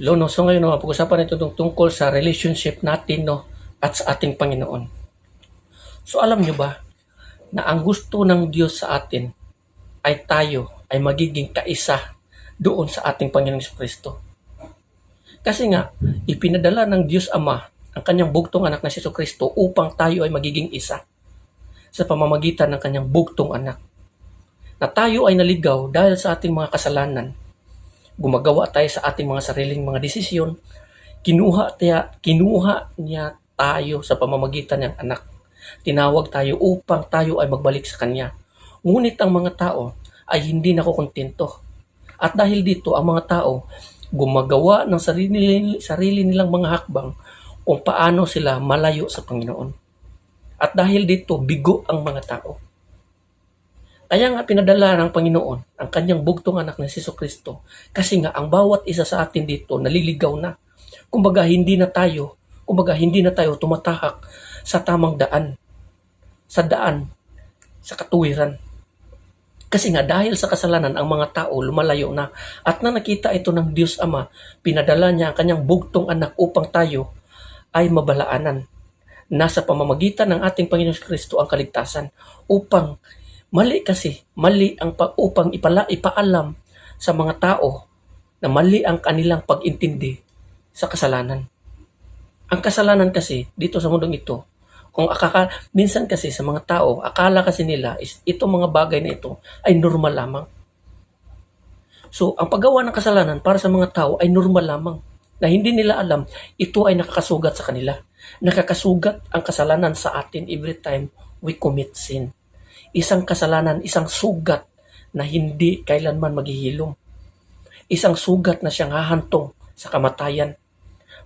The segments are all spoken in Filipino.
No, so ngayon, no, pag-usapan ito tungkol sa relationship natin, no, at sa ating Panginoon. So alam nyo ba na ang gusto ng Diyos sa atin ay tayo ay magiging kaisa doon sa ating Panginoong Kristo. Kasi nga, ipinadala ng Diyos Ama ang kanyang bugtong anak na si Kristo upang tayo ay magiging isa sa pamamagitan ng kanyang bugtong anak. Na tayo ay naligaw dahil sa ating mga kasalanan. Gumagawa tayo sa ating mga sariling mga desisyon. Kinuha niya tayo sa pamamagitan ng anak. Tinawag tayo upang tayo ay magbalik sa Kanya. Ngunit ang mga tao ay hindi nakukontento. At dahil dito, ang mga tao gumagawa ng sarili nilang mga hakbang kung paano sila malayo sa Panginoon. At dahil dito, bigo ang mga tao. Kaya nga pinadala ng Panginoon ang kanyang bugtong anak na si Kristo. Kasi nga ang bawat isa sa atin dito naliligaw na. Kumbaga hindi na tayo tumatahak sa tamang daan. Sa katuwiran. Kasi nga dahil sa kasalanan ang mga tao lumalayo na at na nakita ito ng Diyos Ama, pinadala niya ang kanyang bugtong anak upang tayo ay mabalaanan. Nasa pamamagitan ng ating Panginoon Kristo ang kaligtasan upang upang ipaalam sa mga tao na mali ang kanilang pag-intindi sa kasalanan. Ang kasalanan kasi dito sa mundong ito, minsan kasi sa mga tao, akala kasi nila itong mga bagay na ito ay normal lamang. So, ang paggawa ng kasalanan para sa mga tao ay normal lamang na hindi nila alam ito ay nakakasugat sa kanila. Nakakasugat ang kasalanan sa atin every time we commit sin. Isang kasalanan, isang sugat na hindi kailanman maghihilom. Isang sugat na siyang hahantong sa kamatayan.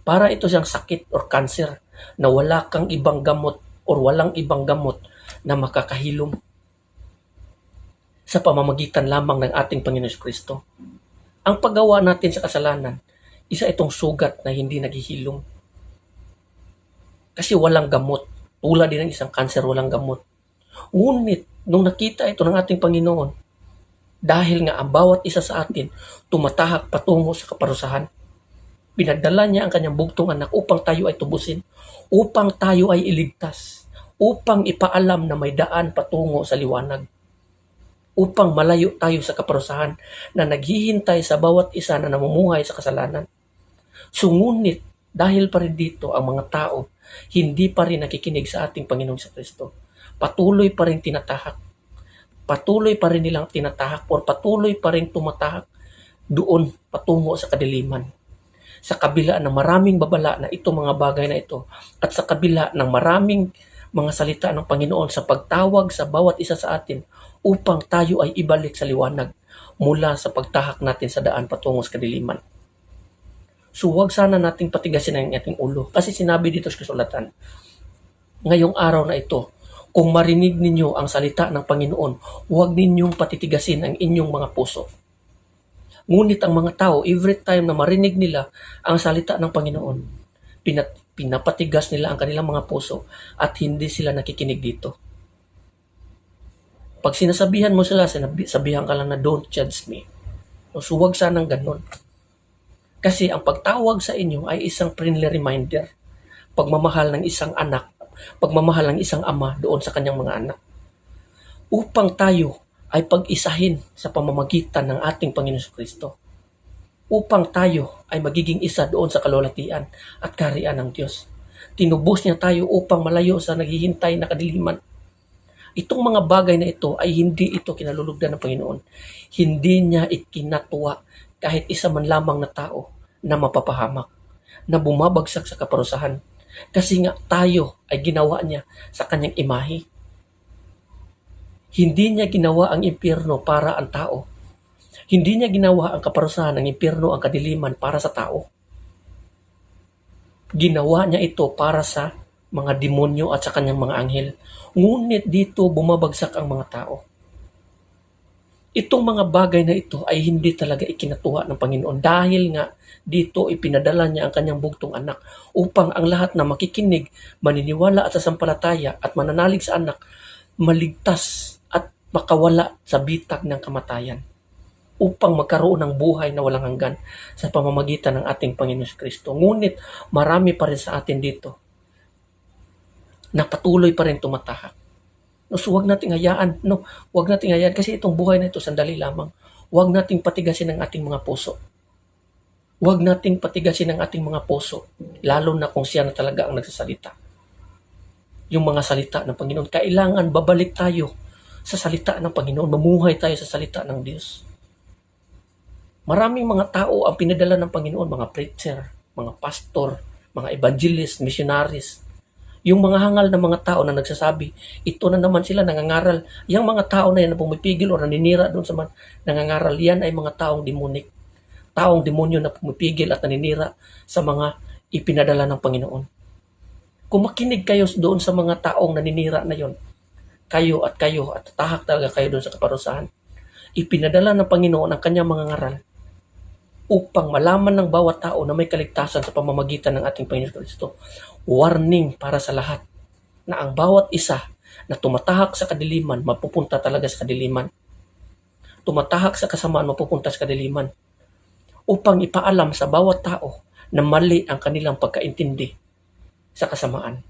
Para ito siyang sakit or cancer na walang ibang gamot na makakahilom sa pamamagitan lamang ng ating Panginoon Kristo. Ang paggawa natin sa kasalanan, isa itong sugat na hindi naghihilom. Kasi walang gamot. Tulad din ng isang cancer, walang gamot. Ngunit, nung nakita ito ng ating Panginoon, dahil nga ang bawat isa sa atin tumatahak patungo sa kaparusahan, pinagdala niya ang kanyang bugtong anak upang tayo ay tubusin, upang tayo ay iligtas, upang ipaalam na may daan patungo sa liwanag, upang malayo tayo sa kaparusahan na naghihintay sa bawat isa na namumuhay sa kasalanan. Ngunit, dahil pa rin dito ang mga tao, hindi pa rin nakikinig sa ating Panginoong Kristo. Patuloy pa rin tinatahak. Patuloy pa rin nilang tinatahak or patuloy pa rin tumatahak doon patungo sa kadiliman. Sa kabila ng maraming babala na itong mga bagay na ito at sa kabila ng maraming mga salita ng Panginoon sa pagtawag sa bawat isa sa atin upang tayo ay ibalik sa liwanag mula sa pagtahak natin sa daan patungo sa kadiliman. So huwag sana nating patigasin ang ating ulo kasi sinabi dito sa kasulatan, ngayong araw na ito, kung marinig ninyo ang salita ng Panginoon, huwag ninyong patitigasin ang inyong mga puso. Ngunit ang mga tao, every time na marinig nila ang salita ng Panginoon, pinapatigas nila ang kanilang mga puso at hindi sila nakikinig dito. Pag sinasabihan mo sila, sabihan ka lang na don't judge me. So huwag sanang ganun. Kasi ang pagtawag sa inyo ay isang friendly reminder, pagmamahal ng isang anak, pagmamahal ng isang ama doon sa kanyang mga anak. Upang tayo ay pag-isahin sa pamamagitan ng ating Panginoon Kristo. Upang tayo ay magiging isa doon sa kalwalhatian at kaharian ng Diyos. Tinubos niya tayo upang malayo sa naghihintay na kadiliman. Itong mga bagay na ito ay hindi ito kinalulugdan ng Panginoon. Hindi niya ikinatuwa kahit isa man lamang na tao na mapapahamak, na bumabagsak sa kaparusahan. Kasi nga tayo ay ginawa niya sa kanyang imahe. Hindi niya ginawa ang impyerno para ang tao. Hindi niya ginawa ang kaparusahan ng impyerno, ang kadiliman para sa tao. Ginawa niya ito para sa mga demonyo at sa kanyang mga anghel. Ngunit dito bumabagsak ang mga tao. Itong mga bagay na ito ay hindi talaga ikinatuwa ng Panginoon dahil nga dito ipinadala niya ang kanyang bugtong anak upang ang lahat na makikinig, maniniwala at sasampalataya at mananalig sa anak, maligtas at makawala sa bitag ng kamatayan. upang magkaroon ng buhay na walang hanggan sa pamamagitan ng ating Panginoon Kristo. Ngunit marami pa rin sa atin dito na patuloy pa rin tumatahak. No, so wag nating hayaan, wag nating hayaan kasi itong buhay na ito sandali lamang. Wag nating patigasin ang ating mga puso. Wag nating patigasin ang ating mga puso, lalo na kung siya na talaga ang nagsasalita. Yung mga salita ng Panginoon, kailangan babalik tayo sa salita ng Panginoon, mamuhay tayo sa salita ng Diyos. Maraming mga tao ang pinadala ng Panginoon, mga preacher, mga pastor, mga evangelist, missionaries. Yung mga hangal na mga tao na nagsasabi, ito na naman sila nangangaral. Yung mga tao na yan na pumipigil o naninira doon sa nangangaral, yan ay mga taong demonik. Taong demonyo na pumipigil at naninira sa mga ipinadala ng Panginoon. Kung makinig kayo doon sa mga taong naninira na yon, kayo at tahak talaga kayo doon sa kaparusahan. Ipinadala ng Panginoon ang kanyang mga ngaral upang malaman ng bawat tao na may kaligtasan sa pamamagitan ng ating Panginoon Kristo. Warning para sa lahat na ang bawat isa na tumatahak sa kadiliman, mapupunta talaga sa kadiliman. Tumatahak sa kasamaan, mapupunta sa kadiliman. Upang ipaalam sa bawat tao na mali ang kanilang pagkaintindi sa kasamaan.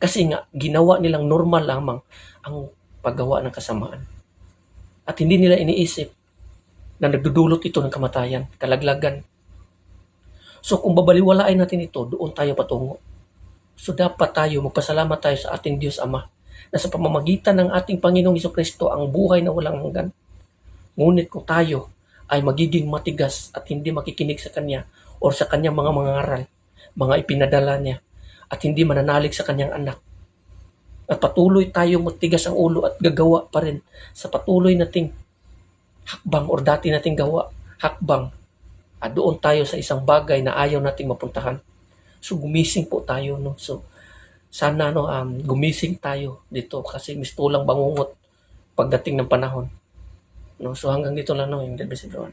Kasi nga, ginawa nilang normal lamang ang paggawa ng kasamaan. At hindi nila iniisip na nagdudulot ito ng kamatayan, kalaglagan. So kung babaliwalain natin ito, doon tayo patungo. So dapat tayo, magpasalamat tayo sa ating Diyos Ama na sa pamamagitan ng ating Panginoong Hesukristo ang buhay na walang hanggan. Ngunit kung tayo ay magiging matigas at hindi makikinig sa Kanya o sa Kanyang mga ngaral, mga ipinadala Niya, at hindi mananalig sa Kanyang anak, at patuloy tayo matigas ang ulo at gagawa pa rin sa patuloy nating hakbang or dati nating gawa, hakbang, at doon tayo sa isang bagay na ayaw nating mapuntahan. So gumising po tayo, no? So sana gumising tayo dito kasi mistulang bangungot pagdating ng panahon. No? So hanggang dito lang, no, yung everyone.